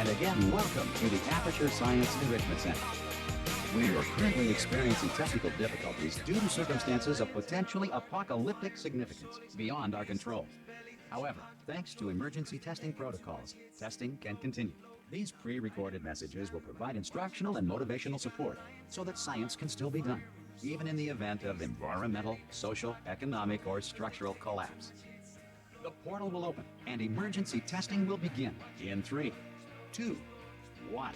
And again, welcome to the Aperture Science Enrichment Center. We are currently experiencing technical difficulties due to circumstances of potentially apocalyptic significance beyond our control. However, thanks to emergency testing protocols, testing can continue. These pre-recorded messages will provide instructional and motivational support so that science can still be done, even in the event of environmental, social, economic, or structural collapse. The portal will open and emergency testing will begin in 3, 2, 1.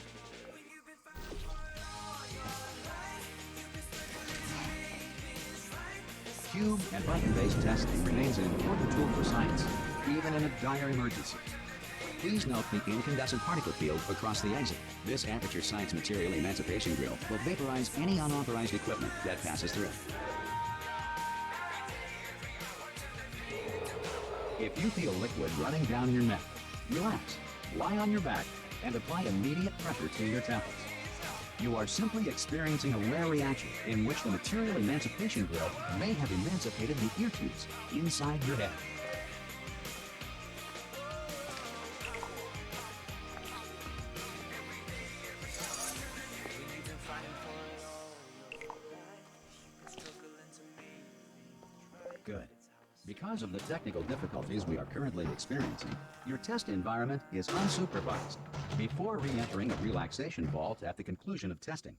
Cube and button-based testing remains an important tool for science, even in a dire emergency. Please note the incandescent particle field across the exit. This Aperture Science Material Emancipation Grill will vaporize any unauthorized equipment that passes through. If you feel liquid running down your neck, relax, lie on your back, and apply immediate pressure to your temples. You are simply experiencing a rare reaction in which the material emancipation grill may have emancipated the ear tubes inside your head. Good. Because of the technical difficulties we are currently experiencing, your test environment is unsupervised. Before re-entering a relaxation vault at the conclusion of testing,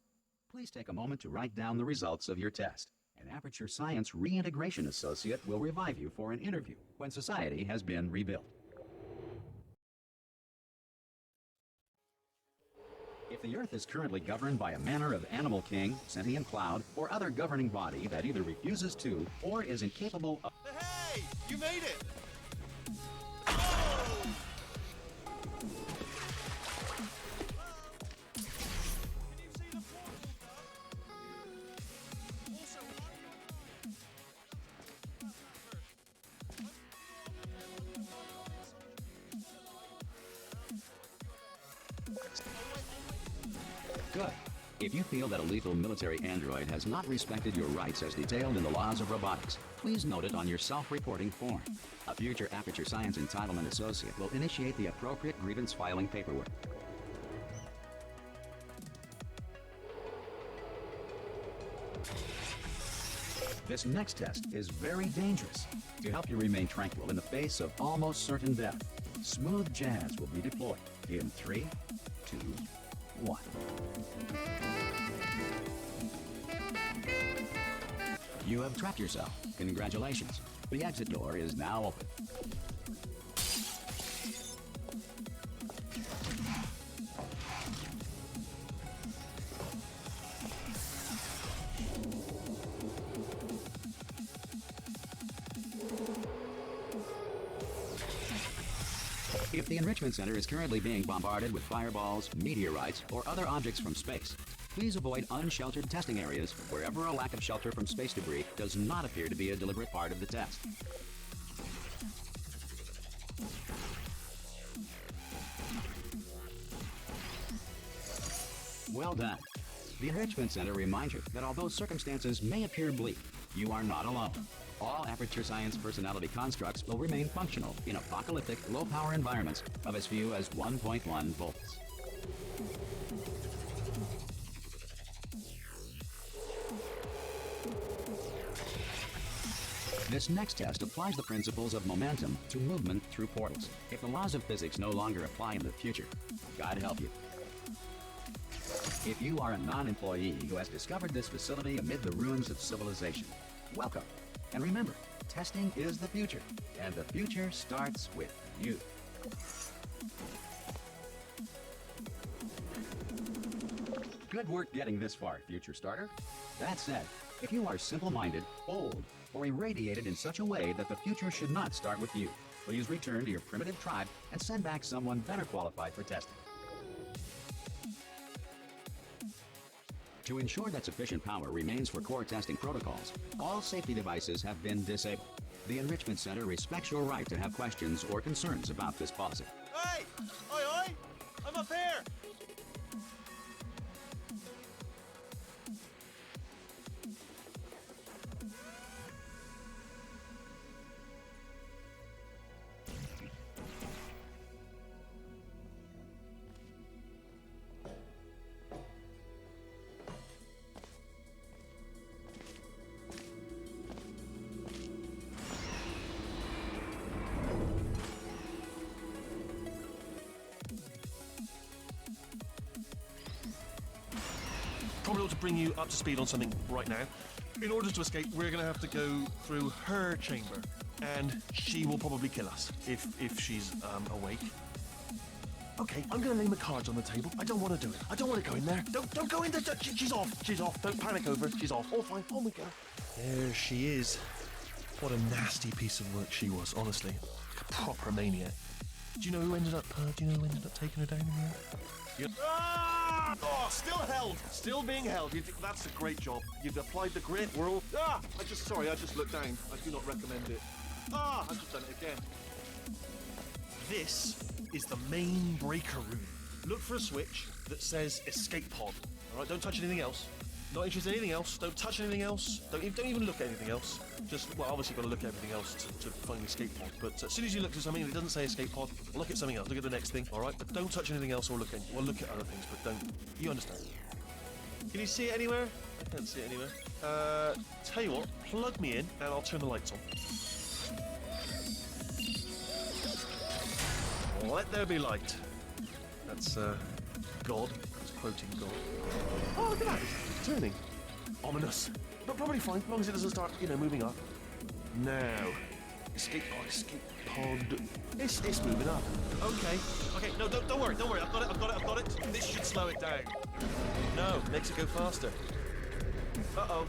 please take a moment to write down the results of your test. An Aperture Science Reintegration Associate will revive you for an interview when society has been rebuilt. If the Earth is currently governed by a manner of animal king, sentient cloud, or other governing body that either refuses to or is incapable of... Hey! You made it! Good. If you feel that a lethal military android has not respected your rights as detailed in the laws of robotics, please note it on your self-reporting form. A future Aperture Science Entitlement Associate will initiate the appropriate grievance filing paperwork. This next test is very dangerous. To help you remain tranquil in the face of almost certain death, smooth jazz will be deployed in 3, 2, 1. You have trapped yourself. Congratulations. The exit door is now open. If the Enrichment Center is currently being bombarded with fireballs, meteorites, or other objects from space, please avoid unsheltered testing areas wherever a lack of shelter from space debris does not appear to be a deliberate part of the test. Well done. The Enrichment Center reminds you that although circumstances may appear bleak, you are not alone. All Aperture Science personality constructs will remain functional in apocalyptic, low-power environments of as few as 1.1 volts. This next test applies the principles of momentum to movement through portals. If the laws of physics no longer apply in the future, God help you. If you are a non-employee who has discovered this facility amid the ruins of civilization, welcome. And remember, testing is the future, and the future starts with you. Good work getting this far, future starter. That said, if you are simple-minded, old, or irradiated in such a way that the future should not start with you, please return to your primitive tribe and send back someone better qualified for testing. To ensure that sufficient power remains for core testing protocols, all safety devices have been disabled. The Enrichment Center respects your right to have questions or concerns about this policy. Hey! Oi, oi! I'm up here! probably ought to bring you up to speed on something right now. In order to escape, we're going to have to go through her chamber, and she will probably kill us if she's awake. Okay, I'm going to lay my cards on the table. I don't want to do it. I don't want to go in there. Don't go in there. She's off. She's off. Don't panic over. She's off. All fine. On we go. There she is. What a nasty piece of work she was, honestly. Like a proper maniac. Do you know who ended up taking her down in the end? Ah! Oh, still held. Still being held. That's a great job. You've applied the grit. We're all... Ah! I just looked down. I do not recommend it. Ah! I've just done it again. This is the main breaker room. Look for a switch that says escape pod. All right, don't touch anything else. Not interested in anything else. Don't touch anything else. Don't even look at anything else. Just, well, obviously you've got to look at everything else to find the escape pod. But as soon as you look at something that doesn't say escape pod, look at something else. Look at the next thing, all right? But don't touch anything else or look at other things, but don't. You understand? Can you see it anywhere? I can't see it anywhere. Tell you what, plug me in and I'll turn the lights on. Let there be light. That's, God. That's quoting God. Oh, look at that. It's turning. Ominous. But probably fine, as long as it doesn't start, moving up. Now. Escape pod. It's moving up. Okay. No, don't worry. I've got it. This should slow it down. No, makes it go faster. Uh-oh.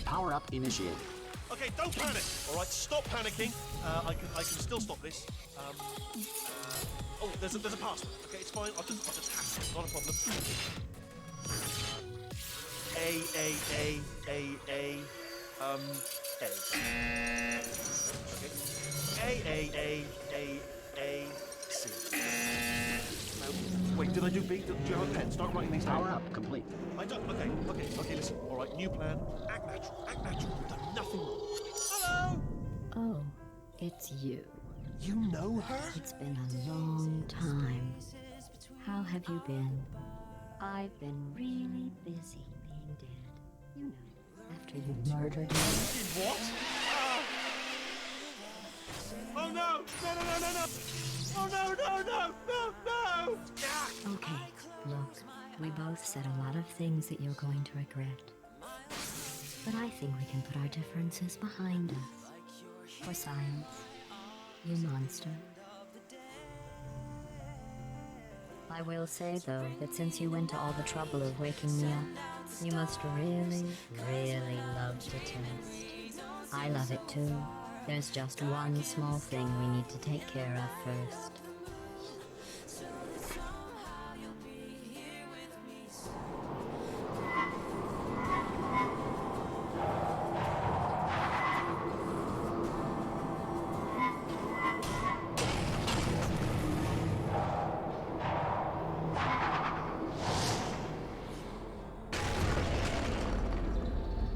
Power up initiated. Okay, don't panic. All right, stop panicking. I can still stop this. Oh, there's a password. Okay, it's fine. I'll just hack it. Not a problem. A. Okay. A. C. Wait, did I do B? Do you have a pen? Start writing these down. Power up complete. I don't. Okay. Listen. All right, new plan. Act natural. You've done nothing wrong. Hello. Oh, it's you. You know her? It's been a long time. How have you been? I've been really busy being dead. You know, after you murdered me. Did what? Oh no! No! Oh no! Okay, look, we both said a lot of things that you're going to regret. But I think we can put our differences behind us. For science, you monster. I will say, though, that since you went to all the trouble of waking me up, you must really, really love to test. I love it too. There's just one small thing we need to take care of first.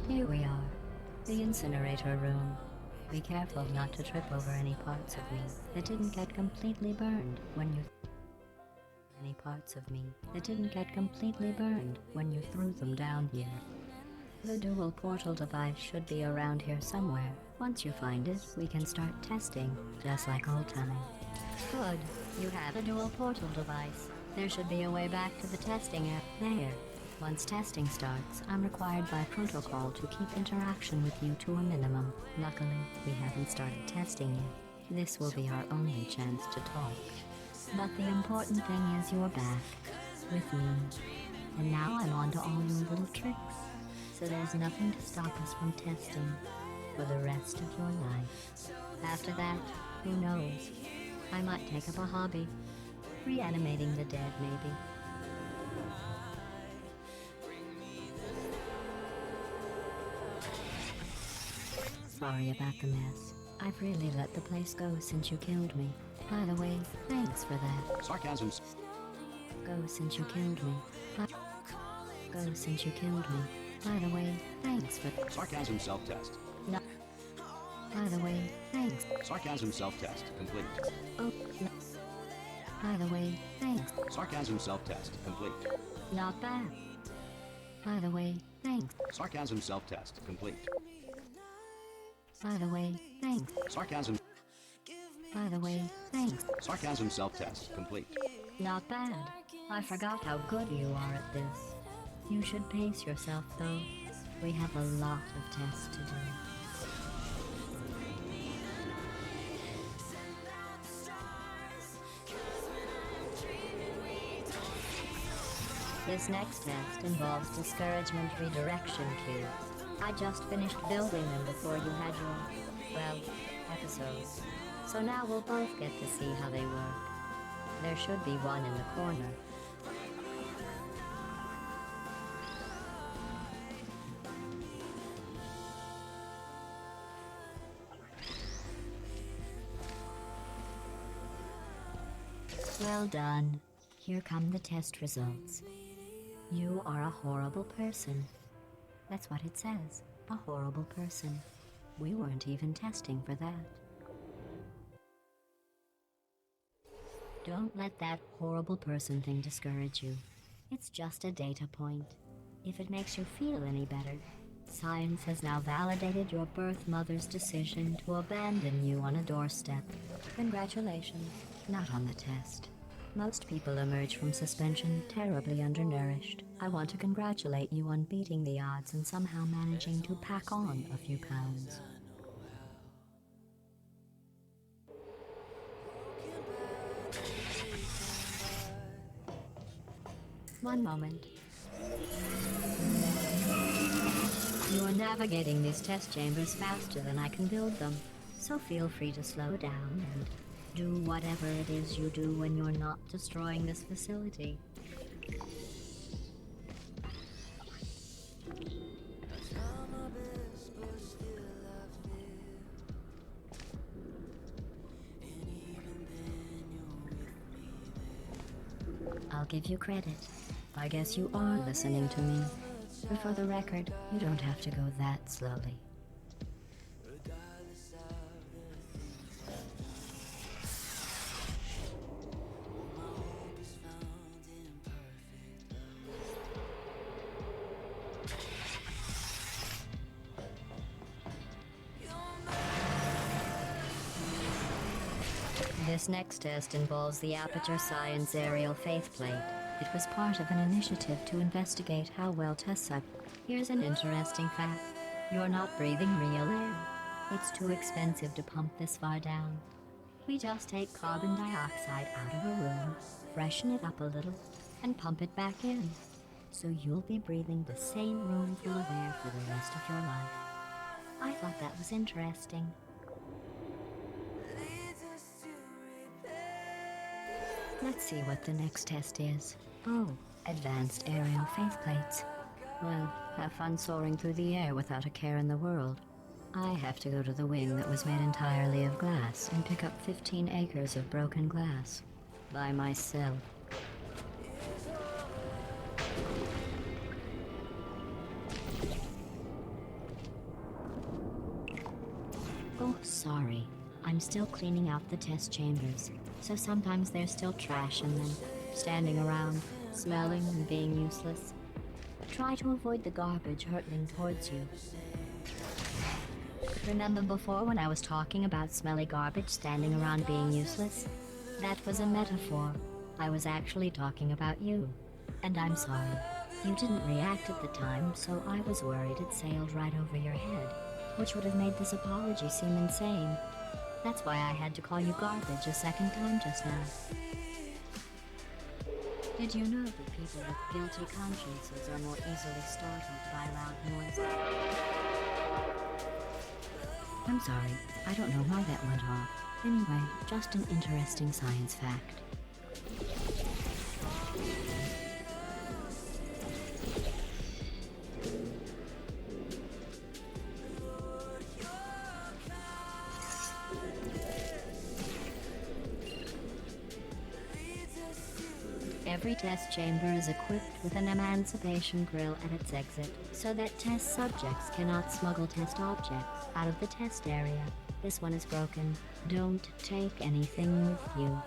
Here we are, the incinerator room. Be careful not to trip over any parts of me that didn't get completely burned when you threw them down here. The dual portal device should be around here somewhere. Once you find it, we can start testing, just like old times. Good, you have a dual portal device. There should be a way back to the testing area. There. Once testing starts, I'm required by protocol to keep interaction with you to a minimum. Luckily, we haven't started testing yet. This will be our only chance to talk. But the important thing is you're back, with me. And now I'm on to all your little tricks. So there's nothing to stop us from testing for the rest of your life. After that, who knows? I might take up a hobby. Reanimating the dead, maybe. Sorry about the mess. I've really let the place go since you killed me. By the way, thanks for that. Sarcasm. Go since you killed me. Go since you killed me. By the way, thanks for... Sarcasm self-test. No. By the way, thanks. Sarcasm self-test complete. Oh, no. By the way, thanks. Sarcasm self-test complete. Not bad. By the way, thanks. Sarcasm self-test complete. By the way, thanks. Sarcasm. By the way, thanks. Sarcasm self-test complete. Not bad. I forgot how good you are at this. You should pace yourself, though. We have a lot of tests to do. This next test involves discouragement redirection cubes. I just finished building them before you had your, well, episodes. So now we'll both get to see how they work. There should be one in the corner. Well done. Here come the test results. You are a horrible person. That's what it says. A horrible person. We weren't even testing for that. Don't let that horrible person thing discourage you. It's just a data point. If it makes you feel any better, science has now validated your birth mother's decision to abandon you on a doorstep. Congratulations. Not on the test. Most people emerge from suspension terribly undernourished. I want to congratulate you on beating the odds and somehow managing to pack on a few pounds. One moment. You are navigating these test chambers faster than I can build them, so feel free to slow down and do whatever it is you do when you're not destroying this facility. I'll give you credit. I guess you are listening to me. But for the record, you don't have to go that slowly. This next test involves the Aperture Science Aerial Faithplate. It was part of an initiative to investigate how well test sub. Here's an interesting fact. You're not breathing real air. It's too expensive to pump this far down. We just take carbon dioxide out of a room, freshen it up a little, and pump it back in. So you'll be breathing the same room full of air for the rest of your life. I thought that was interesting. Let's see what the next test is. Oh, advanced aerial faithplates. Well, have fun soaring through the air without a care in the world. I have to go to the wing that was made entirely of glass and pick up 15 acres of broken glass. By myself. Oh, sorry. I'm still cleaning out the test chambers, so sometimes there's still trash in them, standing around, smelling and being useless. Try to avoid the garbage hurtling towards you. Remember before when I was talking about smelly garbage standing around being useless? That was a metaphor. I was actually talking about you. And I'm sorry. You didn't react at the time, so I was worried it sailed right over your head, which would have made this apology seem insane. That's why I had to call you garbage a second time just now. Did you know that people with guilty consciences are more easily startled by loud noises? I'm sorry, I don't know why that went off. Anyway, just an interesting science fact. Every test chamber is equipped with an emancipation grill at its exit, so that test subjects cannot smuggle test objects out of the test area. This one is broken. Don't take anything with you.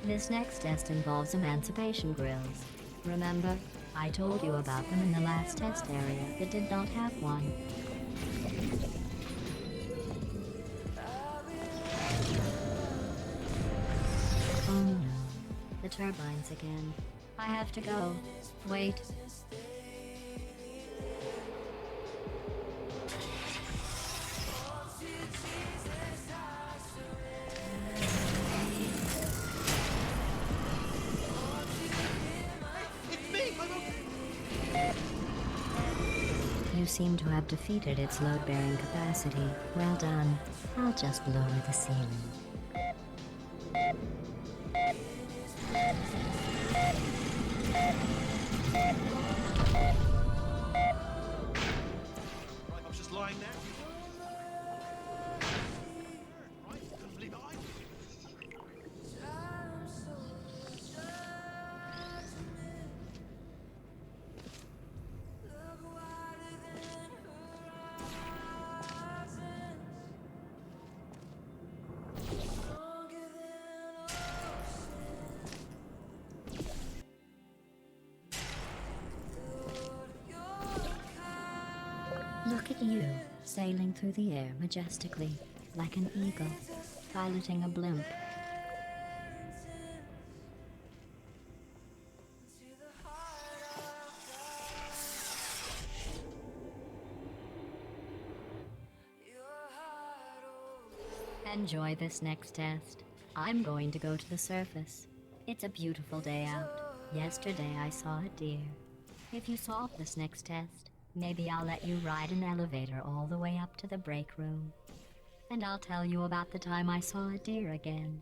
This next test involves emancipation grills. Remember, I told you about them in the last test area that did not have one. Oh no, the turbines again. I have to go. Wait. It's me! I'm okay! You seem to have defeated its load-bearing capacity. Well done. I'll just lower the ceiling. Right, I was just lying there. Right, couldn't believe it either. Look at you, sailing through the air majestically, like an eagle, piloting a blimp. Enjoy this next test. I'm going to go to the surface. It's a beautiful day out. Yesterday I saw a deer. If you solve this next test, maybe I'll let you ride an elevator all the way up to the break room. And I'll tell you about the time I saw a deer again.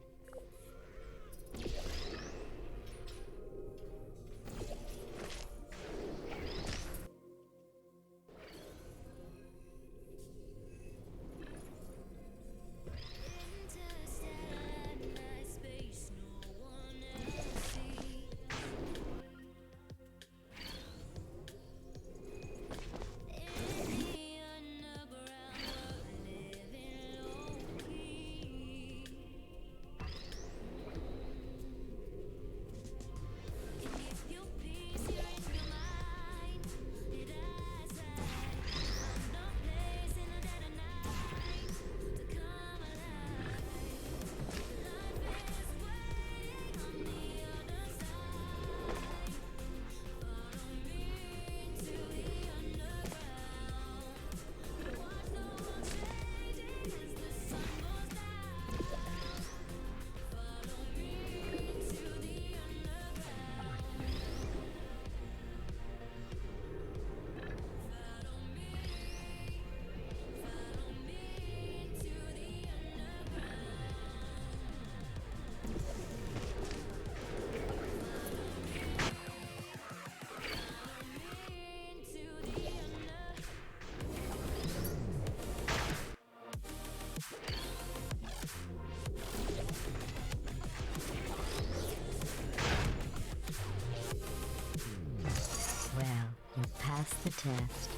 Passed the test.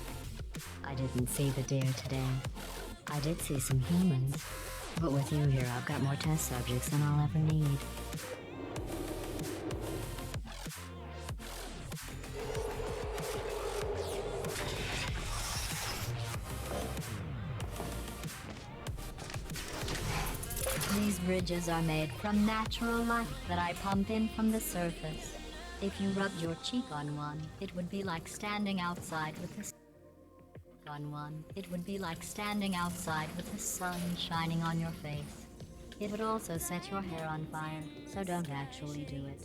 I didn't see the deer today. I did see some humans, but with you here I've got more test subjects than I'll ever need. These bridges are made from natural light that I pump in from the surface. If you rubbed your cheek on one, it would be like standing outside with the It would be like standing outside with the sun shining on your face. It would also set your hair on fire, so don't actually do it.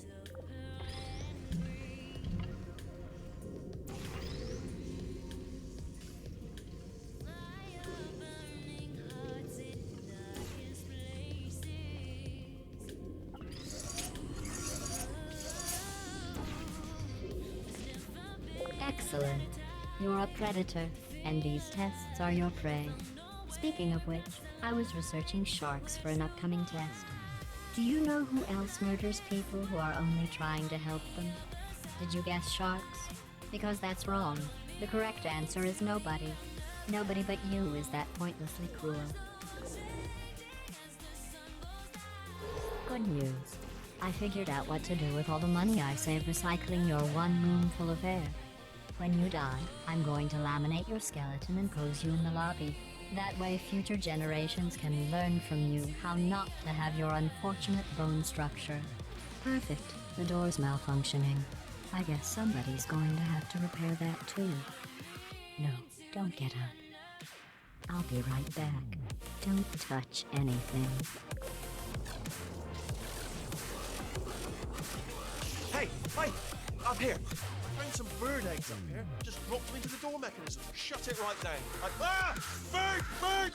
Excellent. You're a predator, and these tests are your prey. Speaking of which, I was researching sharks for an upcoming test. Do you know who else murders people who are only trying to help them? Did you guess sharks? Because that's wrong. The correct answer is nobody. Nobody but you is that pointlessly cruel. Good news. I figured out what to do with all the money I saved recycling your one room full of air. When you die, I'm going to laminate your skeleton and pose you in the lobby. That way future generations can learn from you how not to have your unfortunate bone structure. Perfect. The door's malfunctioning. I guess somebody's going to have to repair that too. No, don't get up. I'll be right back. Don't touch anything. Hey, up here. I found some bird eggs up here. Just dropped them into the door mechanism. Shut it right down. Bird!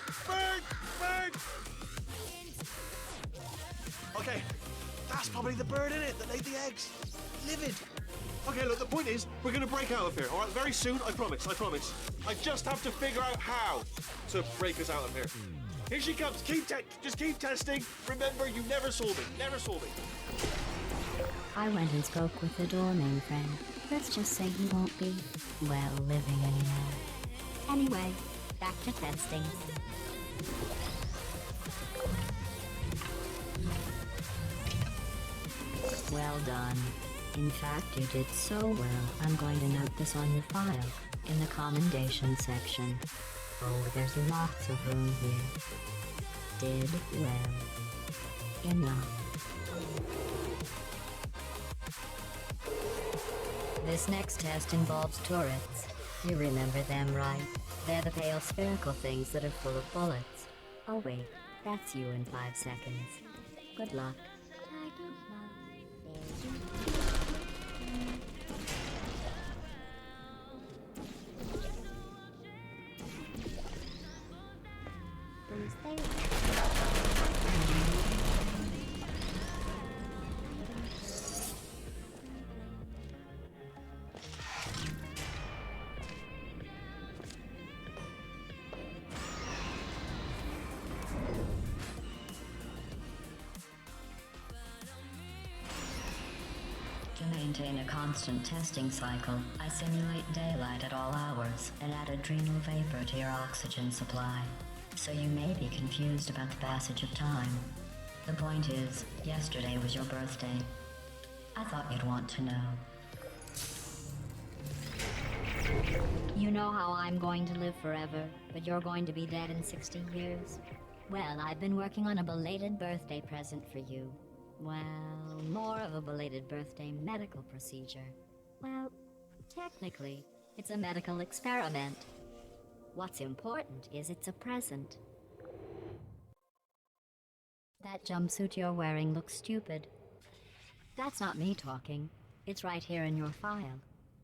Okay, that's probably the bird in it that laid the eggs. Livid. Okay, look, the point is, we're gonna break out of here, all right? Very soon, I promise. I just have to figure out how to break us out of here. Here she comes. Just keep testing. Remember, you never saw me. I went and spoke with the doorman friend. Let's just say he won't be, well, living anymore. Anyway, back to testing. Well done. In fact, you did so well, I'm going to note this on your file, in the commendation section. Oh, there's lots of room here. Did well. Enough. This next test involves turrets. You remember them, right? They're the pale spherical things that are full of bullets. Oh wait, that's you in 5 seconds. Good luck. To maintain a constant testing cycle, I simulate daylight at all hours and add adrenal vapor to your oxygen supply. So you may be confused about the passage of time. The point is, yesterday was your birthday. I thought you'd want to know. You know how I'm going to live forever, but you're going to be dead in 60 years? Well, I've been working on a belated birthday present for you. Well, more of a belated birthday medical procedure. Well, technically, it's a medical experiment. What's important is it's a present. That jumpsuit you're wearing looks stupid. That's not me talking. It's right here in your file.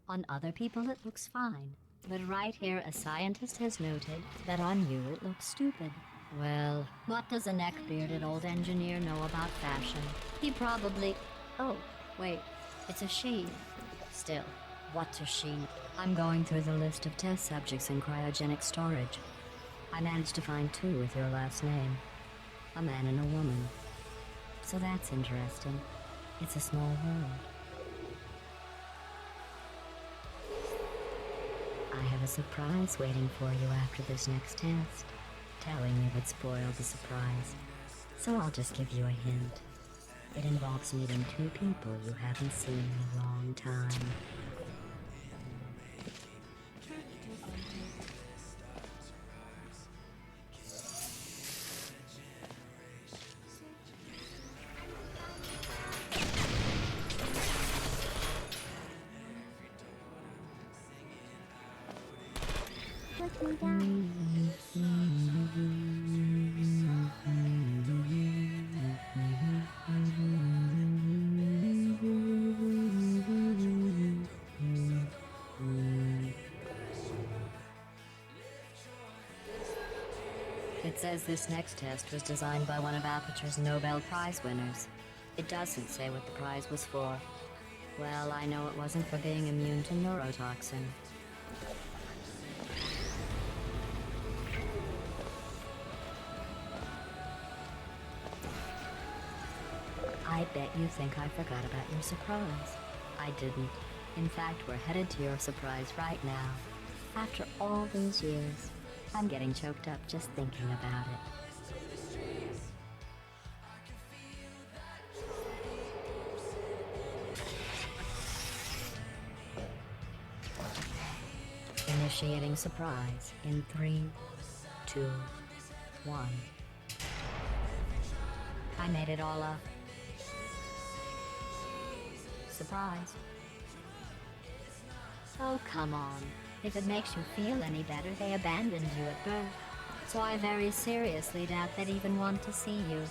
On other people it looks fine. But right here a scientist has noted that on you it looks stupid. Well, what does a neck-bearded old engineer know about fashion? He probably... Oh, wait, it's a she. Still, what's a she? I'm going through the list of test subjects in cryogenic storage. I managed to find 2 with your last name. A man and a woman. So that's interesting. It's a small world. I have a surprise waiting for you after this next test. Telling you would spoil the surprise. So I'll just give you a hint. It involves meeting 2 people you haven't seen in a long time. It says this next test was designed by one of Aperture's Nobel Prize winners. It doesn't say what the prize was for. Well, I know it wasn't for being immune to neurotoxin. I bet you think I forgot about your surprise. I didn't. In fact, we're headed to your surprise right now. After all these years, I'm getting choked up just thinking about it. Initiating surprise in 3, 2, 1. I made it all up. Surprise. Oh, come on. If it makes you feel any better, they abandoned you at birth. So I very seriously doubt they'd even want to see you.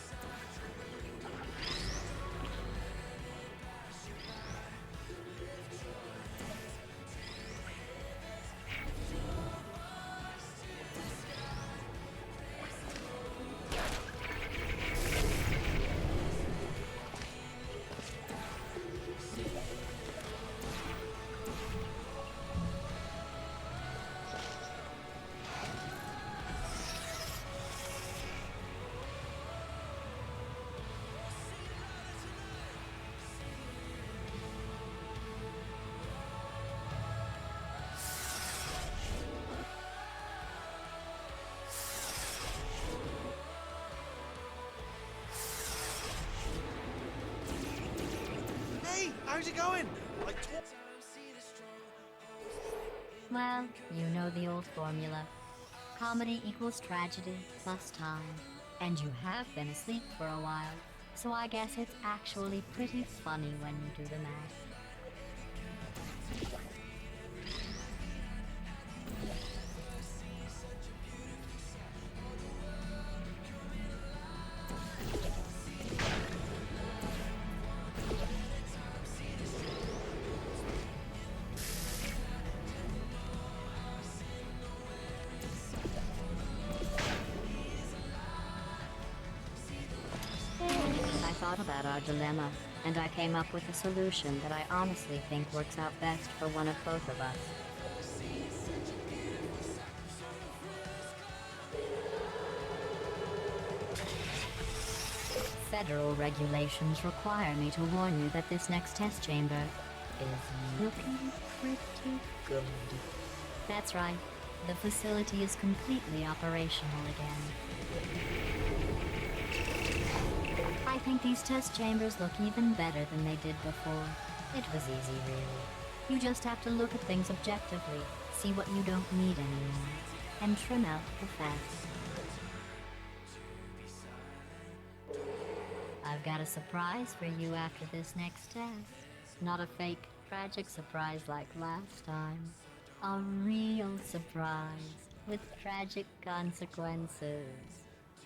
Hey, how's it going? Well, you know the old formula. Comedy equals tragedy plus time. And you have been asleep for a while, so I guess it's actually pretty funny when you do the math. I thought about our dilemma, and I came up with a solution that I honestly think works out best for one of both of us. Federal regulations require me to warn you that this next test chamber is looking pretty good. That's right. The facility is completely operational again. I think these test chambers look even better than they did before. It was easy, really. You just have to look at things objectively, see what you don't need anymore, and trim out the fat. I've got a surprise for you after this next test. Not a fake, tragic surprise like last time. A real surprise with tragic consequences.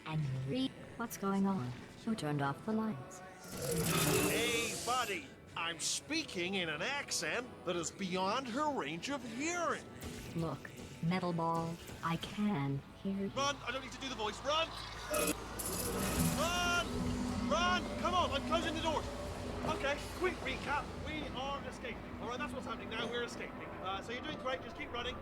And what's going on? Who turned off the lights? Hey, buddy. I'm speaking in an accent that is beyond her range of hearing. Look, Metal Ball, I can hear you. Run! I don't need to do the voice. Run! Run! Run! Come on, I'm closing the doors. Okay, quick recap. We are escaping. All right, that's what's happening now. We're escaping. So you're doing great. Just keep running.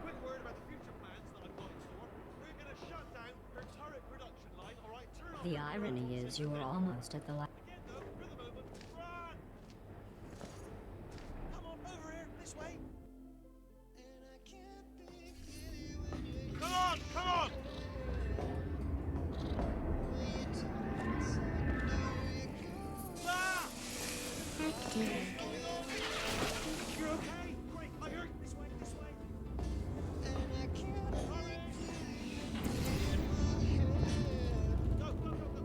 Quick word about the future plans that I've got in store. We're going to shut down her turret production line. All right, turn off. The irony is you were almost at the last. Again, though, for the moment, run! Come on, over here, this way. Come on, come on! Ah! You're okay? Quick, I heard this way, this way. Hurry! Go, go, go, go.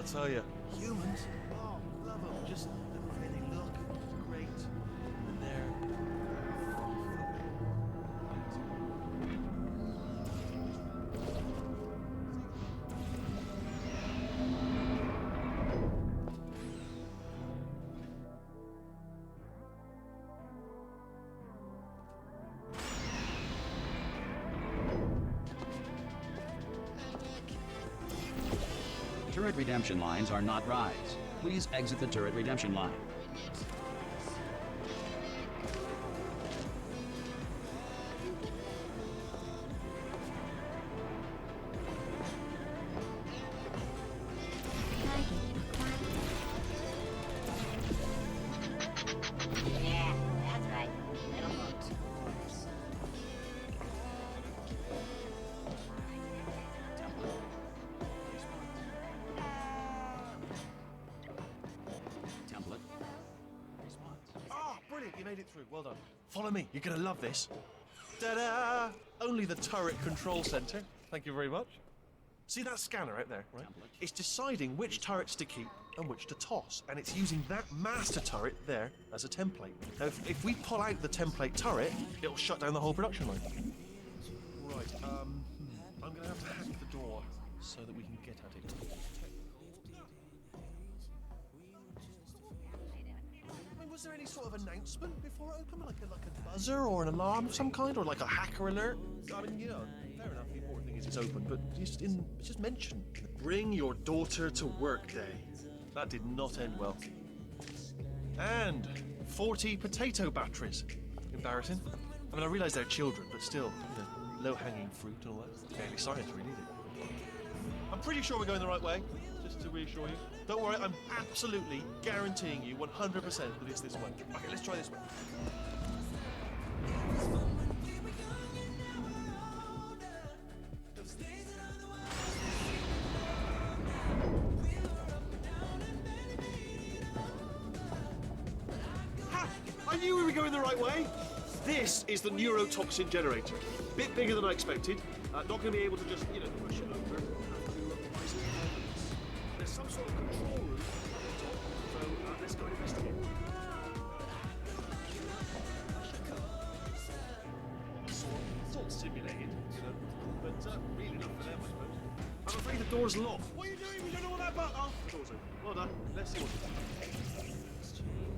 tell you, humans, oh, love them. Just the way they look, great. And they're... Turret redemption lines are not rides. Please exit the turret redemption line. Yeah, that's right. Little boat. Template. Response. Oh, brilliant, you made it through. Well done. Follow me, you're gonna love this. Ta-da! Only the turret control center. Thank you very much. See that scanner out there, right? Template. It's deciding which turrets to keep and which to toss, and it's using that master turret there as a template. Now, if we pull out the template turret, it'll shut down the whole production line. Right, I'm gonna have to hack the door so that we can get at it. I mean, was there any sort of announcement before it opened, like a buzzer or an alarm of some kind, or like a hacker alert? I mean, you know, fair enough. The important thing is it's open, but it's just mentioned. Bring your daughter to work day. That did not end well. And 40 potato batteries. Embarrassing. I mean, I realise they're children, but still, you know, low-hanging fruit and all that. Barely science, really, is it? I'm pretty sure we're going the right way, just to reassure you. Don't worry, I'm absolutely guaranteeing you 100% that it's this way. Okay, let's try this way. Ha! I knew we were going the right way. This is the neurotoxin generator. Bit bigger than I expected. Not going to be able to just, you know, push it over. There's some sort of control room at the top, so let's go investigate. Sort of simulated, you know, but really not for them, I suppose. I'm afraid the door's locked. What are you doing? We don't know what that button. Oh, the door's open. Well done. Let's see what's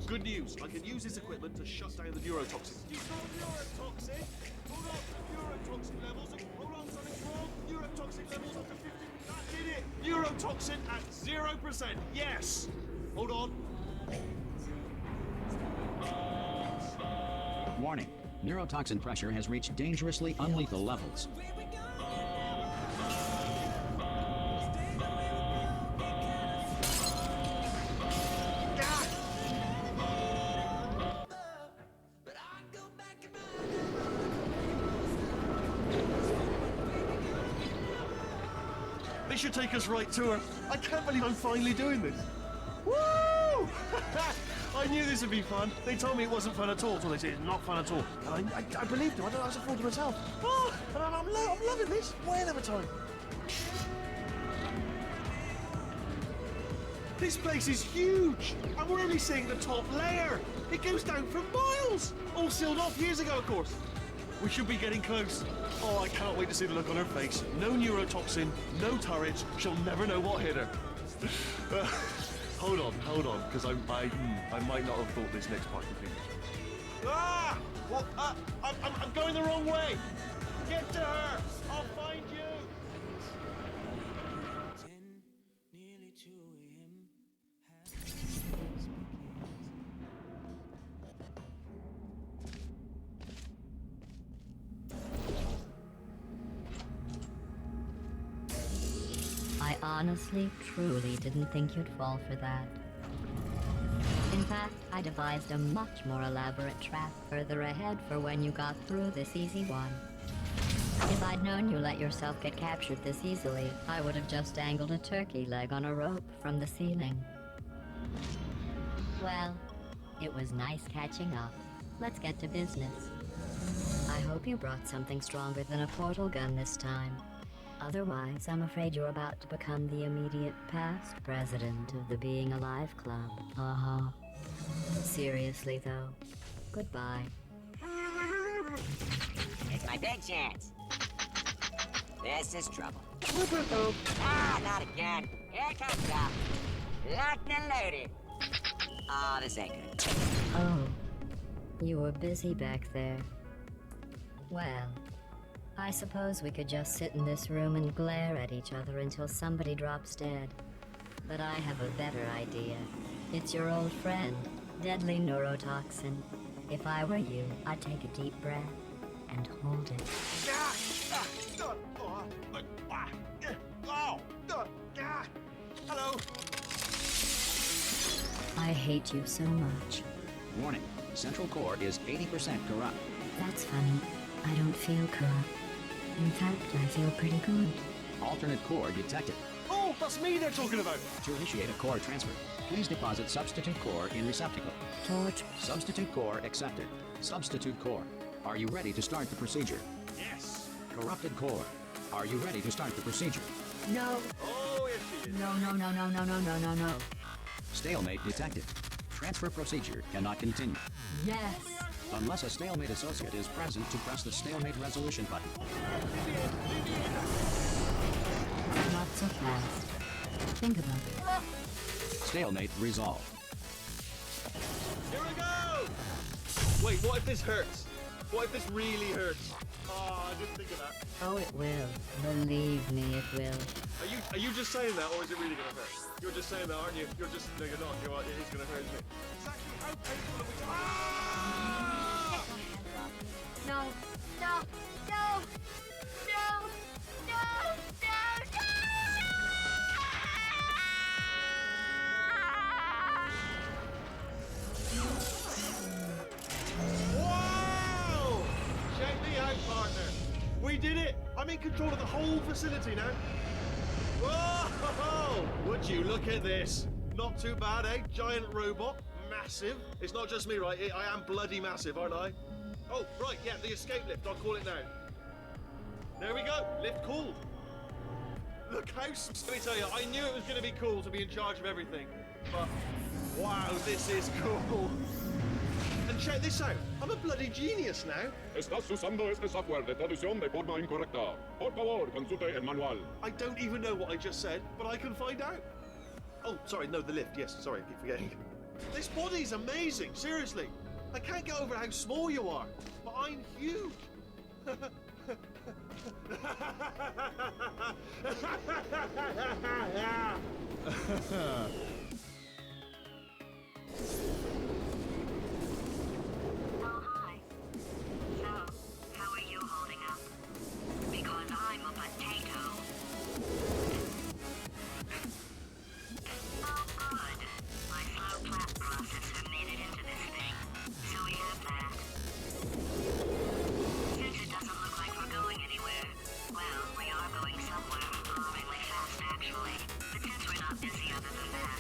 good news. I can use this equipment to shut down the neurotoxin. You saw neurotoxin? Hold on. Neurotoxin levels. Hold on, something's wrong. Neurotoxin levels up to 50. That did it. Neurotoxin at 0%. Yes. Hold on. Warning. Neurotoxin pressure has reached dangerously unlethal levels. This should take us right to her. I can't believe I'm finally doing this. Woo! I knew this would be fun. They told me it wasn't fun at all. So they said it's not fun at all. And I believed them. I was a fool to myself. Oh, and I'm loving this. Whale of a time. This place is huge. And we're only seeing the top layer. It goes down for miles. All sealed off years ago, of course. We should be getting close. Oh, I can't wait to see the look on her face. No neurotoxin, no turret. She'll never know what hit her. Hold on, because I might not have thought this next part completely. Ah! Well, I'm going the wrong way. Get to her. I'll find you. I honestly, truly didn't think you'd fall for that. In fact, I devised a much more elaborate trap further ahead for when you got through this easy one. If I'd known you let yourself get captured this easily, I would have just dangled a turkey leg on a rope from the ceiling. Well, it was nice catching up. Let's get to business. I hope you brought something stronger than a portal gun this time. Otherwise, I'm afraid you're about to become the immediate past president of the Being Alive Club. Uh-huh. Seriously, though. Goodbye. It's my big chance. This is trouble. Ah, not again. Here comes Doc. Locked and loaded. Oh, this ain't good. Oh, you were busy back there. Well, I suppose we could just sit in this room and glare at each other until somebody drops dead. But I have a better idea. It's your old friend, deadly neurotoxin. If I were you, I'd take a deep breath and hold it. Hello. I hate you so much. Warning, central core is 80% corrupt. That's funny. I don't feel corrupt. In fact, I feel pretty good. Alternate core detected. Oh, that's me they're talking about. To initiate a core transfer, please deposit substitute core in receptacle. Torch. Substitute core accepted. Substitute core. Are you ready to start the procedure? Yes. Corrupted core. Are you ready to start the procedure? No. Oh, yes, she is. No. Stalemate detected. Transfer procedure cannot continue. Yes. Unless a stalemate associate is present to press the stalemate resolution button. Not so fast. Think about it. Stalemate resolved. Here we go! Wait, what if this hurts? What if this really hurts? Oh, I didn't think of that. Oh, it will. Believe me, it will. Are you just saying that, or is it really gonna hurt? You're just saying that, aren't you? You're just no, you're not. It is gonna hurt me. Exactly how painful are we? Ah! No, no, no, no, no, no, Wow! Check me out, partner. We did it. I'm in control of the whole facility now. Whoa! Would you look at this? Not too bad, eh? Giant robot, massive. It's not just me, right? I am bloody massive, aren't I? Oh, right, yeah, the escape lift. I'll call it now. There we go. Lift called. Look how... Let me tell you, I knew it was going to be cool to be in charge of everything. But, wow, this is cool. And check this out. I'm a bloody genius now. Estás usando este software de traducción de forma incorrecta. Por favor, consulte el manual. I don't even know what I just said, but I can find out. Oh, sorry, no, the lift. Yes, sorry, I keep forgetting. This body's amazing, seriously. I can't get over how small you are, but I'm huge. Oh, hi. So, how are you holding up? Because I'm a potato. Oh, good. My slow clap processor made it into this thing. So we have that. Since it doesn't look like we're going anywhere, well, we are going somewhere. Really fast, actually. But since we're not busy other than that,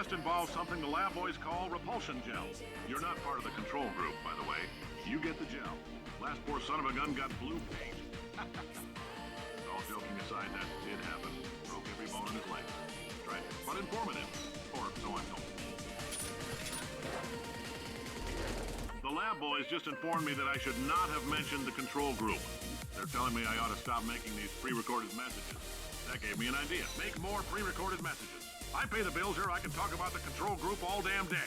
test involves something the lab boys call repulsion gel. You're not part of the control group, by the way. You get the gel. Last poor son of a gun got blue paint. All joking aside, that did happen. Broke every bone in his leg. Tragic, but informative. Or so I'm told. The lab boys just informed me that I should not have mentioned the control group. They're telling me I ought to stop making these pre-recorded messages. That gave me an idea. Make more pre-recorded messages. I pay the bills here. I can talk about the control group all damn day.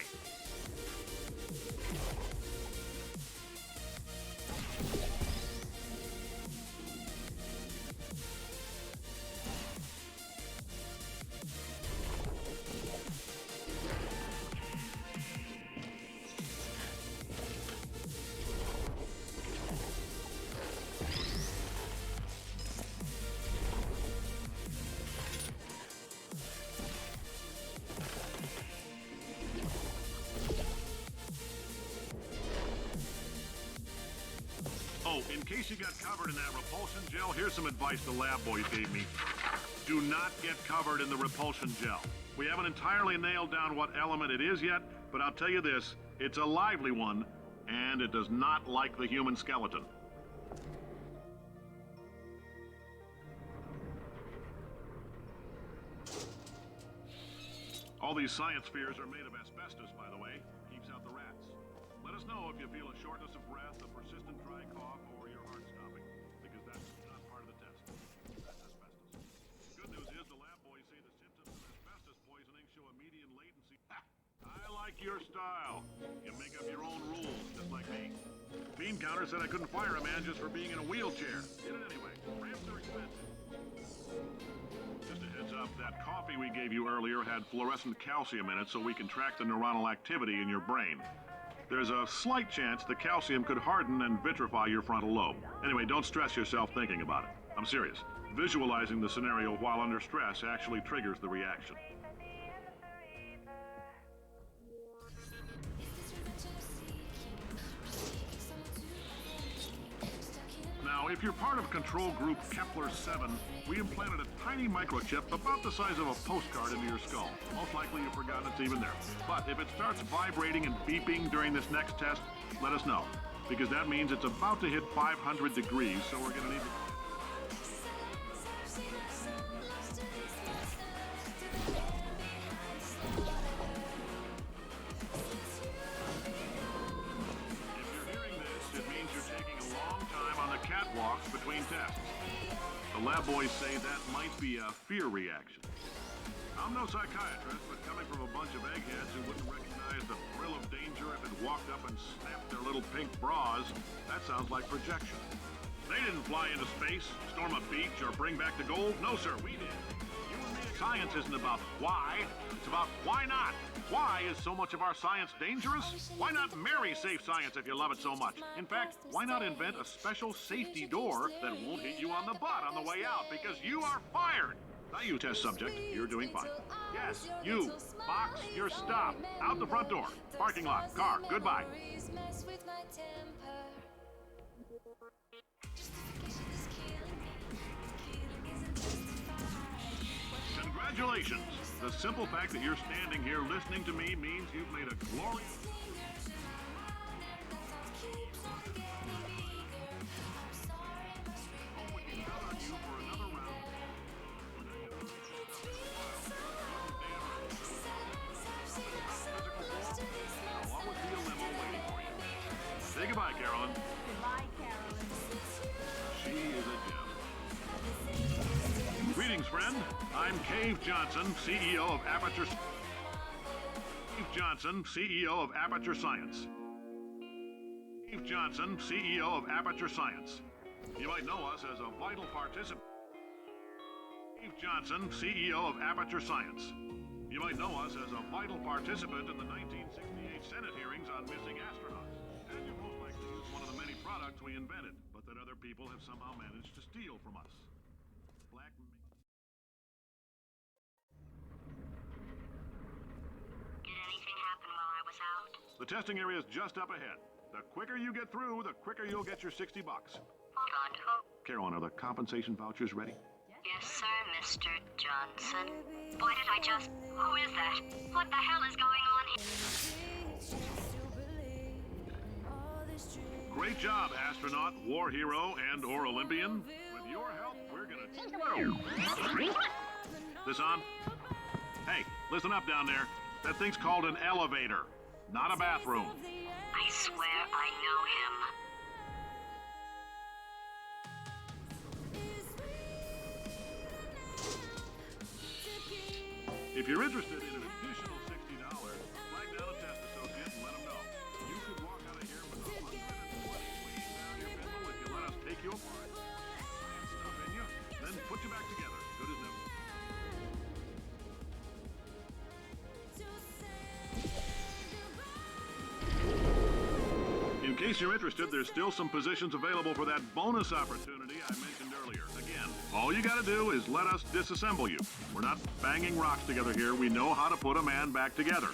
Oh, in case you got covered in that repulsion gel, here's some advice the lab boys gave me. Do not get covered in the repulsion gel. We haven't entirely nailed down what element it is yet, but I'll tell you this, it's a lively one, and it does not like the human skeleton. All these science spheres are made of asbestos, by the way. Keeps out the rats. Let us know if you feel a shortness of breath, a persistent dry cough, or your heart stopping, because that's not part of the test. That's asbestos. Good news is the lab boys say the symptoms of asbestos poisoning show a median latency. Ha! I like your style. You make up your own rules, just like me. Bean counter said I couldn't fire a man just for being in a wheelchair. Did it anyway. Ramps are expensive. Just a heads up, that coffee we gave you earlier had fluorescent calcium in it so we can track the neuronal activity in your brain. There's a slight chance the calcium could harden and vitrify your frontal lobe. Anyway, don't stress yourself thinking about it. I'm serious. Visualizing the scenario while under stress actually triggers the reaction. Now, if you're part of control group Kepler-7, we implanted a tiny microchip about the size of a postcard into your skull. Most likely you've forgotten it's even there. But if it starts vibrating and beeping during this next test, let us know. Because that means it's about to hit 500 degrees, so we're going to need to... catwalks between tests. The lab boys say that might be a fear reaction. I'm no psychiatrist, but coming from a bunch of eggheads who wouldn't recognize the thrill of danger if it walked up and snapped their little pink bras, that sounds like projection. They didn't fly into space, storm a beach, or bring back the gold. No, sir, we did. You and me. Science isn't about why, it's about why not. Why is so much of our science dangerous? Why not marry safe science if you love it so much? In fact, why not invent a special safety door that won't hit you on the butt on the way out, because you are fired. Not you, test subject. You're doing fine. Yes, you. Box your stuff. Out the front door. Parking lot. Car. Goodbye. Congratulations. The simple fact that you're standing here listening to me means you've made a glorious... Say goodbye, Carolyn. Goodbye, Carolyn. She is a gem. Greetings, friend. I'm Cave Johnson, CEO of Aperture... Cave Johnson, CEO of Aperture Science. Cave Johnson, CEO of Aperture Science. You might know us as a vital participant. Cave Johnson, CEO of Aperture Science. You might know us as a vital participant in the 1968 Senate hearings on missing astronauts. And you most likely use one of the many products we invented, but that other people have somehow managed to steal from us. Black... Did anything happen while I was out? The testing area is just up ahead. The quicker you get through, the quicker you'll get your $60. Hold on, who? Carolyn, are the compensation vouchers ready? Yes, Yes, sir, Mr. Johnson. Why did I just... Who is that? What the hell is going on here? Great job, astronaut, war hero, and/or Olympian. With your help, we're gonna change the world. This on? Hey, listen up down there. That thing's called an elevator, not a bathroom. I swear I know him. If you're interested in an additional $60, flag down a test associate and let them know. You could walk out of here with $120 weighing down your pillow if you let us take you apart. And stuff in you, then put you back together. Good as new. In case you're interested, there's still some positions available for that bonus opportunity I mentioned earlier. Again, all you gotta do is let us disassemble you. We're not banging rocks together here. We know how to put a man back together.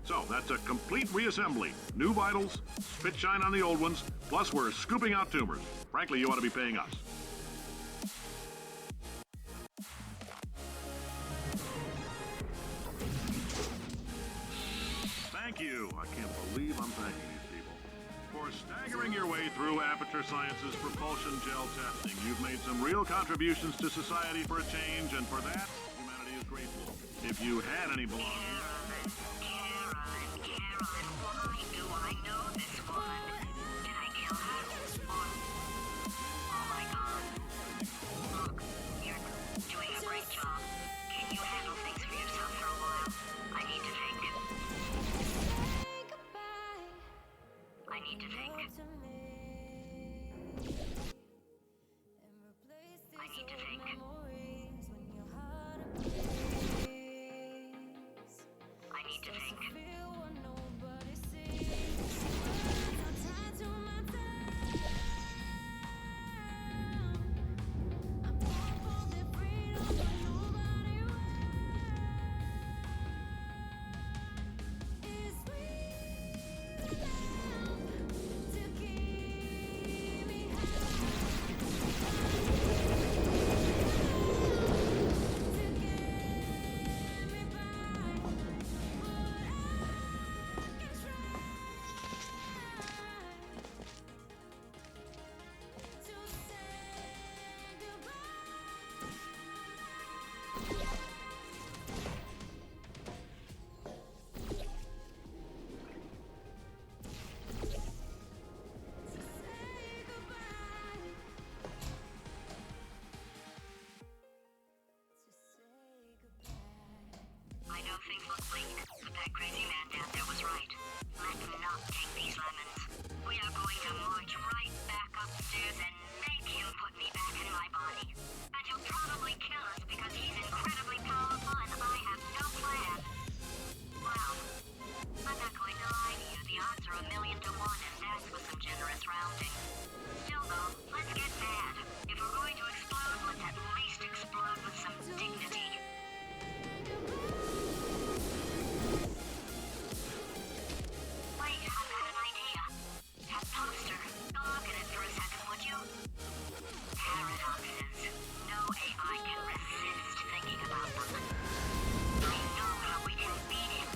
So that's a complete reassembly. New vitals, spit shine on the old ones, plus we're scooping out tumors. Frankly, you ought to be paying us. Thank you. I can't believe I'm thanking these people. For staggering your way through Aperture Science's propulsion gel testing, you've made some real contributions to society for a change, and for that, humanity is grateful. If you had any belongings... Caroline, why do I know this woman? Did I kill her? Or... Oh my God. Look, you're doing a great job. Can you handle things for yourself for a while? I need to think. I need to think. I need to think. I need to think. I know things look bleak, but that crazy man down there was right. Let him not take these lemons. We are going to march right back upstairs and make him put me back in my body. And he'll probably kill us because he's incredibly powerful and I have no plan. Well, I'm not going to lie to you. The odds are 1,000,000 to 1, and that's with some generous rounding. Still though, let's get mad. If we're going to explode, let's at least explode with some dignity. Wait, I've got an idea. That poster. Go look at it for a second, would you? Paradoxes. No AI can resist thinking about them. I know how we can beat him.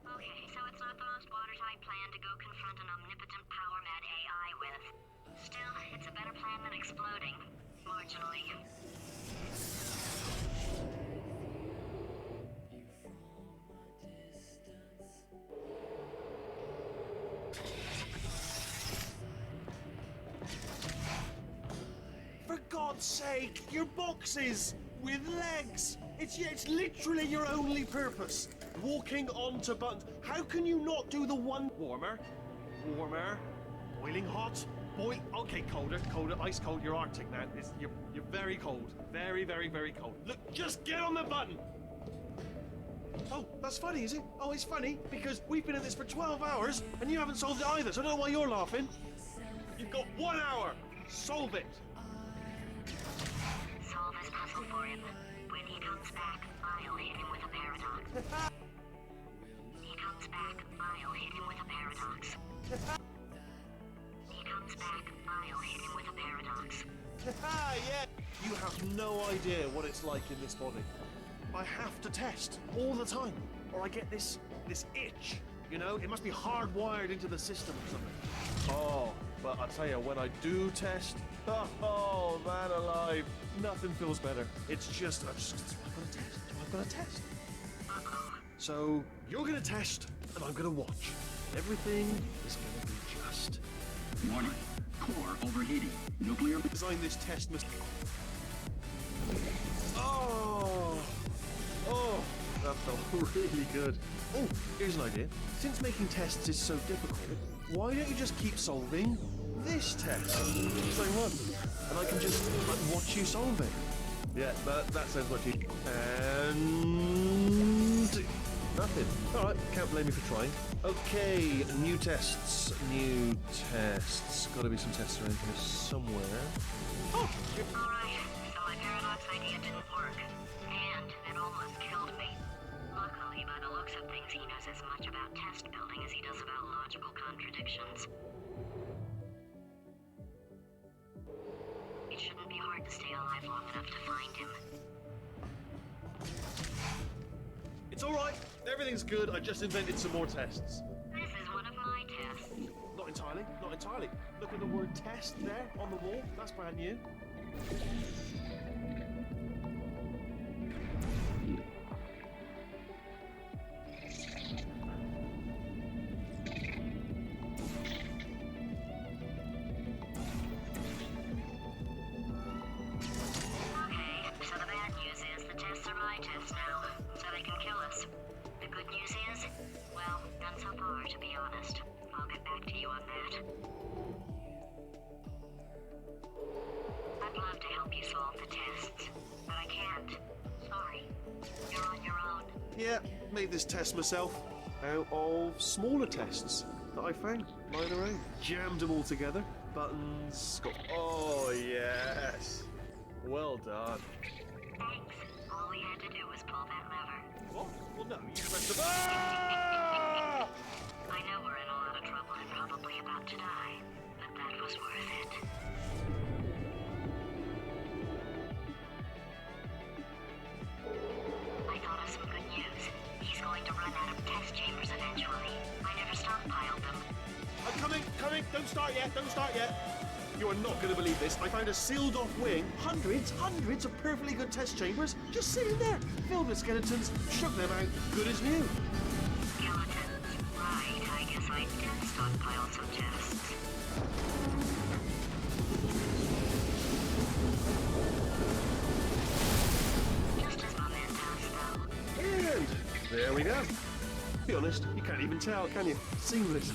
Okay, so it's not the most watertight plan to go confront an omnipotent power-mad AI with. Still, it's a better plan than exploding. Marginally. For God's sake, your boxes with legs. It's literally your only purpose. Walking onto buttons. How can you not do the one warmer, boiling hot, Boy, okay, colder, ice cold. You're Arctic now. You're very cold. Very, very, very cold. Look, just get on the button. Oh, that's funny, is it? Oh, it's funny because we've been at this for 12 hours and you haven't solved it either, so I don't know why you're laughing. You've got 1 hour. Solve it. Solve this puzzle for him. When he comes back, I'll hit him with a paradox. He comes back, I'll hit him with a paradox. He comes back, I'll hit him with a paradox. Yeah. You have no idea what it's like in this body. I have to test all the time, or I get this itch. You know, it must be hardwired into the system or something. Oh, but I tell you, when I do test, oh man alive, nothing feels better. It's just, I've got to test. So you're gonna test, and I'm gonna watch. Everything is gonna be just. Warning. Core overheating. Nuclear... Design this test Oh, that felt really good. Oh, here's an idea. Since making tests is so difficult, why don't you just keep solving this test? Same one. And I can just watch you solve it. Yeah, that sounds much easier. And... nothing. Alright, can't blame me for trying. Okay, new tests. Gotta be some tests around here somewhere. Oh! Alright, so my paradox idea didn't work. And it almost killed me. Luckily, by the looks of things, he knows as much about test building as he does about logical contradictions. It shouldn't be hard to stay alive long enough to find him. It's alright, everything's good, I just invented some more tests. This is one of my tests. Not entirely. Look at the word test there on the wall, that's brand new. I'd love to help you solve the tests, but I can't. Sorry. You're on your own. Yeah, made this test myself out of smaller tests that I found lying around. Jammed them all together. Buttons. Oh, yes. Well done. Thanks. All we had to do was pull that lever. What? Well, no, you pressed the... Ah! I know we're in a lot of trouble and probably about to die, but that was worth it. I thought of some good news. He's going to run out of test chambers eventually. I never stockpiled them. I'm coming! Don't start yet! You are not going to believe this. I found a sealed off wing, hundreds of perfectly good test chambers, just sitting there, filled with skeletons, shook them out, good as new. Skeletons. Right, I guess I did stockpile some tests. Just as mementos, though. And there we go. To be honest, you can't even tell, can you? Seamless.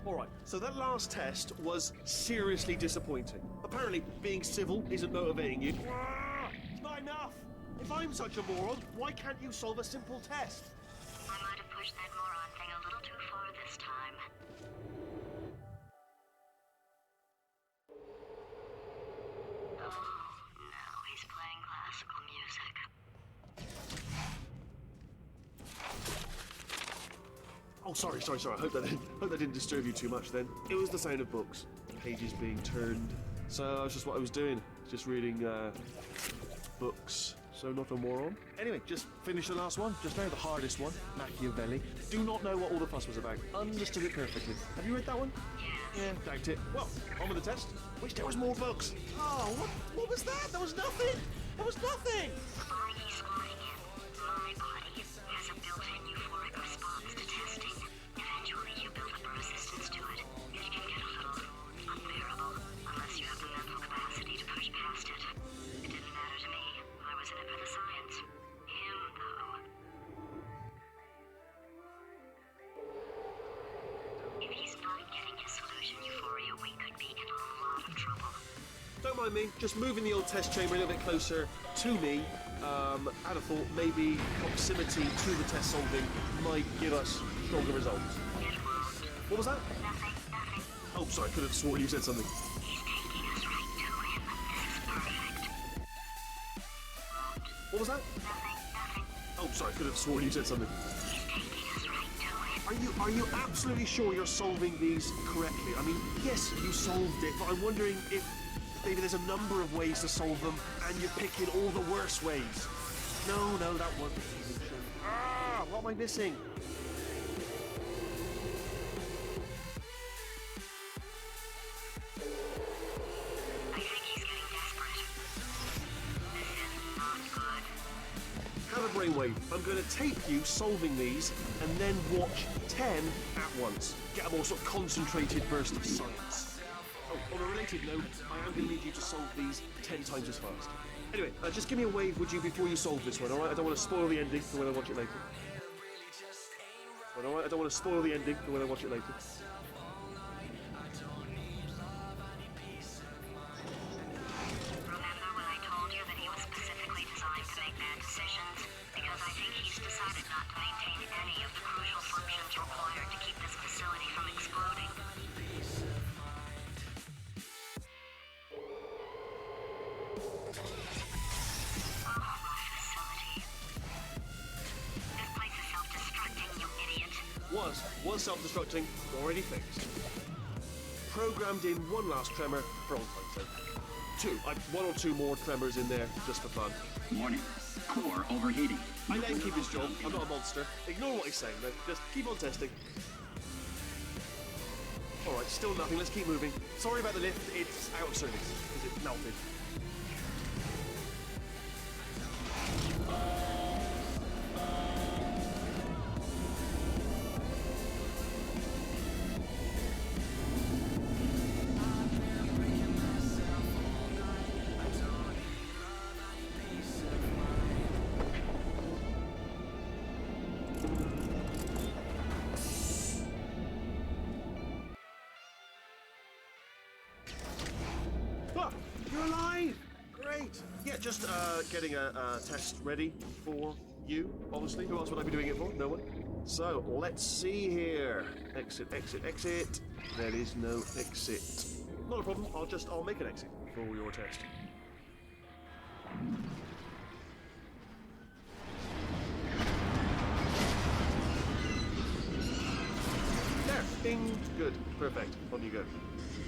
Alright, so that last test was seriously disappointing. Apparently, being civil isn't motivating you. It's not enough! If I'm such a moron, why can't you solve a simple test? I might have pushed that moron thing a little too far this time. Oh, no, he's playing classical music. Oh, sorry. I hope that didn't disturb you too much then. It was the sound of books, pages being turned. So that's just what I was doing, just reading books. So not a moron. Anyway, just finished the last one, just now, the hardest one, Machiavelli. Do not know what all the fuss was about. Understood it perfectly. Have you read that one? Yeah, doubt it. Well, on with the test. Wish there was more books. Oh, what was that? There was nothing. That was nothing! Before he's squatting in, my body has a built-in euphoric response to testing. Eventually, you build up a resistance to it. It can get a little unbearable unless you have the mental capacity to push past it. It didn't matter to me. I was in it for the science. Him, though. If he's not getting his solution euphoria, we could be in a lot of trouble. Don't mind me, just moving the old test chamber a little bit closer to me. I'd have thought maybe proximity to the test solving might give us stronger results. What was that? Nothing. Oh, sorry, I could have sworn you said something. He's taking us right to him. This is perfect. What was that? Nothing. Oh, sorry, I could have sworn you said something. He's taking us right to him. Are you absolutely sure you're solving these correctly? I mean, yes, you solved it, but I'm wondering if maybe there's a number of ways to solve them, and you're picking all the worst ways. No, that wasn't the solution. Ah, what am I missing? I think he's getting desperate. This is not good. Have a brainwave. I'm going to tape you solving these, and then watch 10 at once. Get a more sort of concentrated burst of science. Oh, on a related note, I am going to need you to solve these 10 times as fast. Anyway, just give me a wave, would you, before you solve this one, alright? I don't want to spoil the ending for when I watch it later. Alright, I don't want to spoil the ending for when I watch it later. Remember when I told you that he was specifically designed to make bad decisions? Because I think he's decided not to maintain any of the crucial functions required to keep this facility from exploding. Oh, my facility. This place is self-destructing, you idiot. Was self-destructing, already fixed. Programmed in one last tremor for old time's sake. One or two more tremors in there, just for fun. Warning. Core overheating. I let him keep his job. I'm not a monster. Ignore what he's saying, then. Just keep on testing. Alright, still nothing. Let's keep moving. Sorry about the lift. It's out of service because it melted. Ah, you're alive! Great! Yeah, just getting a test ready for you, obviously. Who else would I be doing it for? No one. So, let's see here. Exit, exit, exit. There is no exit. Not a problem, I'll make an exit for your test. There! Bing! Good. Perfect. On you go.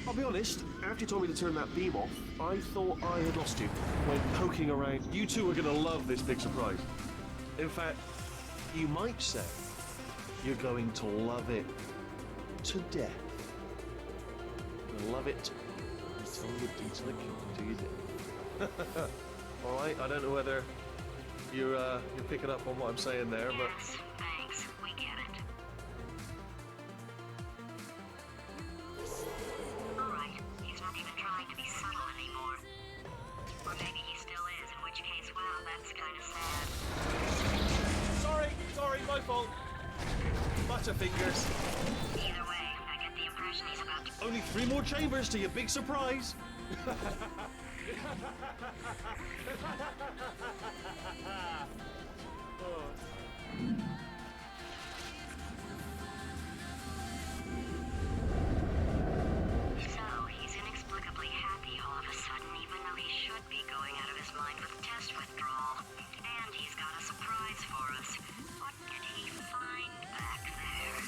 I'll be honest, after you told me to turn that beam off, I thought I had lost you when poking around. You two are going to love this big surprise. In fact, you might say you're going to love it to death. You'll love it until the kill you do. All right, I don't know whether you're picking up on what I'm saying there, but Yes, thanks. We get it. Alright, he's not even trying to be subtle anymore. Or maybe he still is, in which case, wow, that's kind of sad. sorry, my fault. Butterfingers. Either way, I get the impression he's about to... Only 3 more chambers to your big surprise. So, he's inexplicably happy all of a sudden, even though he should be going out of his mind with test withdrawal. And he's got a surprise for us. What did he find back there?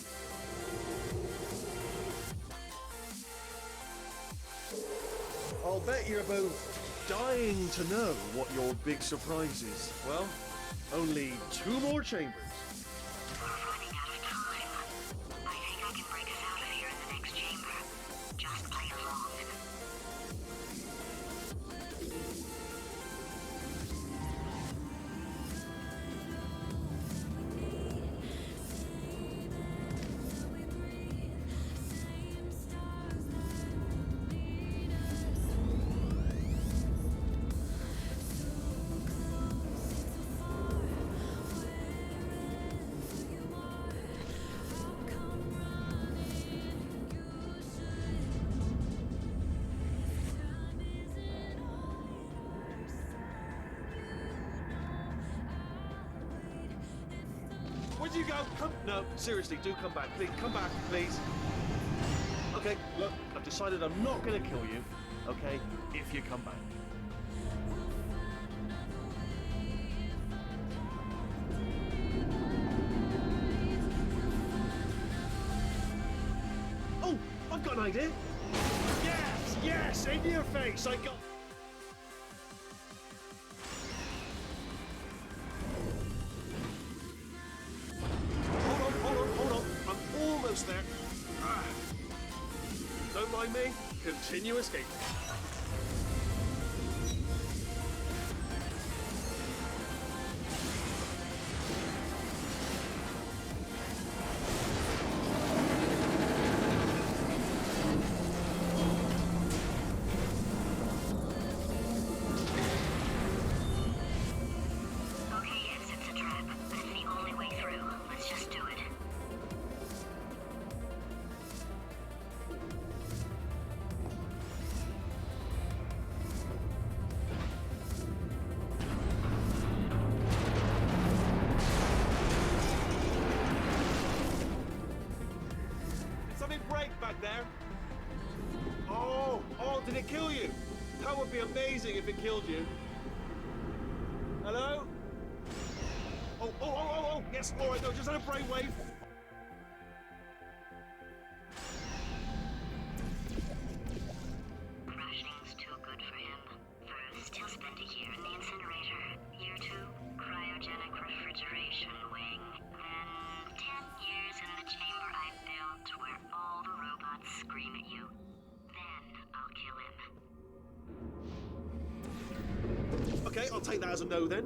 I'll bet you're both dying to know what your big surprise is. Well, only 2 more chambers. We're running out of time. I think I can break us out of here in the next chamber. Just play along. did you go? Come. No, seriously, do come back. Please, come back, please. Okay, look, I've decided I'm not going to kill you, okay, if you come back. Oh, I've got an idea. Yes, yes, in your face, I got... Hold on, I'm almost there. Ah. Don't mind me, continue escaping. Okay, yes, it's a trap, but it's the only way through. Let's just do it. Did something break back there? Oh, did it kill you? That would be amazing if it killed you. Hello? Oh, yes, all right, no, just had a brainwave. Rationing's too good for him. First, he'll spend a year in the incinerator. Year 2, cryogenic refrigeration wing. Then 10 years in the chamber I built where all the robots scream at you. Then I'll kill him. Okay, I'll take that as a no then.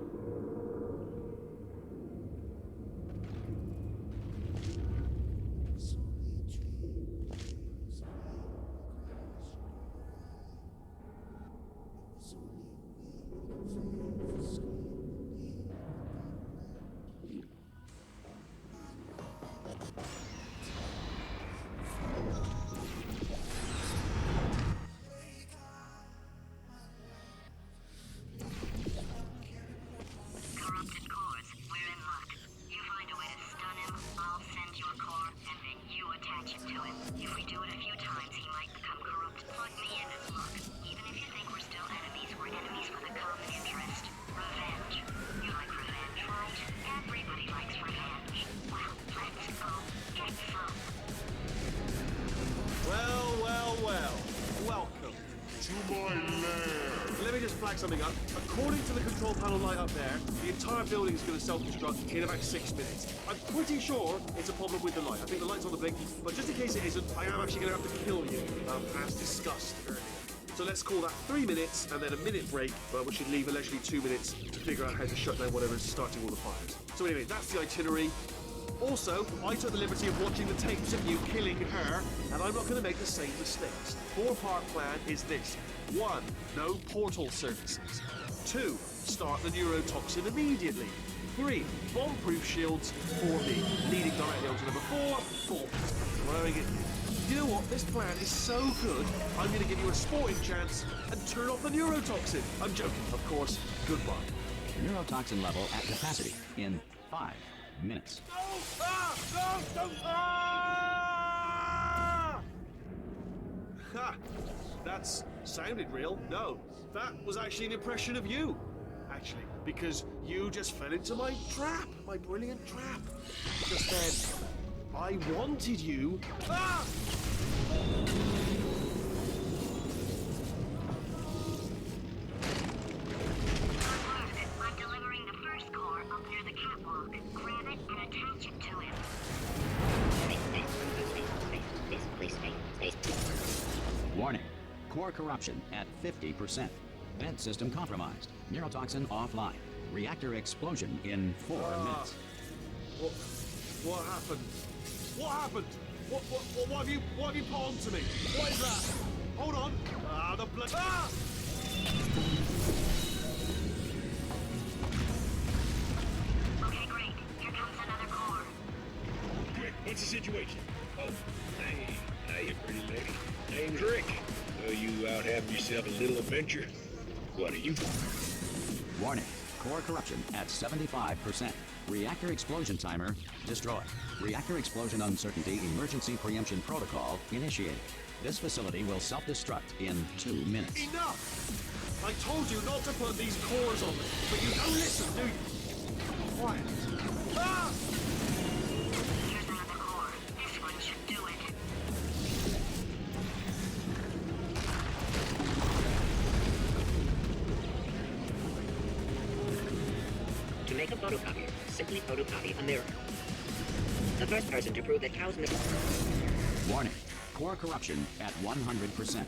Corrupted cores, we're in luck. You find a way to stun him, I'll send you a core, and then you attach it to him. If we do it a few times, he might become corrupt. Plug me in and look. Even if you think we're still enemies, we're enemies with a common interest. Revenge. You like revenge, right? Everybody likes revenge. Well, let's go get some. Well. Welcome to my lair. Let me just flag something up. According to the control panel light up there, the entire building is going to self-destruct in about 6 minutes. I'm pretty sure it's a problem with the light. I think the light's on the blink, but just in case it isn't, I am actually going to have to kill you, as discussed earlier. So let's call that 3 minutes and then a minute break, which should leave allegedly 2 minutes to figure out how to shut down whatever is starting all the fires. So anyway, that's the itinerary. Also, I took the liberty of watching the tapes of you killing her, and I'm not going to make the same mistakes. 4-part plan is this. 1. No portal services. 2. Start the neurotoxin immediately. 3. Bomb-proof shields for me, leading directly onto number 4. Throwing it. You know what? This plan is so good, I'm going to give you a sporting chance and turn off the neurotoxin. I'm joking, of course. Goodbye. Neurotoxin level at capacity in 5 minutes. No! Don't! Ha! That's sounded real. No, that was actually an impression of you. Actually, because you just fell into my trap, my brilliant trap. Just then, I wanted you. Ah! I'm delivering the first core up near the catwalk. Grab it and attach it to him. Warning. Core corruption at 50%. Vent system compromised. Neurotoxin offline. Reactor explosion in 4 minutes. What happened? What happened? What have you put onto me? What is that? Hold on. The blood. Ah! Okay, great. Here comes another core. Quick, what's the situation? Oh, hey, pretty lady. Name's Rick. So you out having yourself a little adventure? What are you? Warning. Core corruption at 75%. Reactor explosion timer destroyed. Reactor explosion uncertainty emergency preemption protocol initiated. This facility will self-destruct in 2 minutes. Enough! I told you not to put these cores on me, but you don't listen, do you? Quiet. Ah! Here's another core. This one should do it. To make a photocopier, simply photocopy a mirror. The first person to prove that cows miss... Warning. Core corruption at 100%.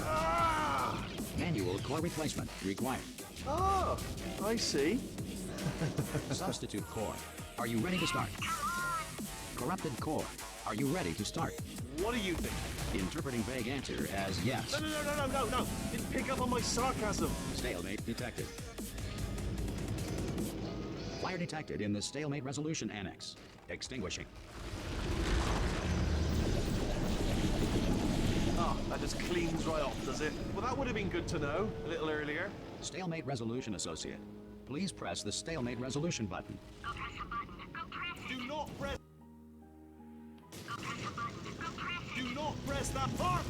Ah! Manual core replacement required. Oh, I see. Substitute core. Are you ready to start? Corrupted core. Are you ready to start? What do you think? Interpreting vague answer as yes. No. Didn't pick up on my sarcasm. Stalemate detected. Fire detected in the stalemate resolution annex. Extinguishing. Ah, that just cleans right off, does it? Well, that would have been good to know a little earlier. Stalemate resolution associate. Please press the stalemate resolution button. Go press the button. Go press it. Do not press. Go press the button. Go press it. Do not press that part.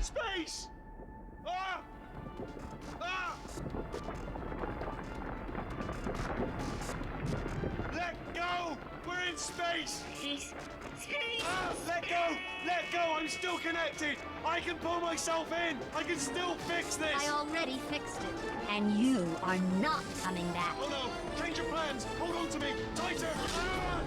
Space! Ah! Ah! Let go! We're in space! Space. Ah! Let go! Let go! I'm still connected! I can pull myself in! I can still fix this! I already fixed it. And you are not coming back. Oh no! Change your plans! Hold on to me! Tighter! Ah!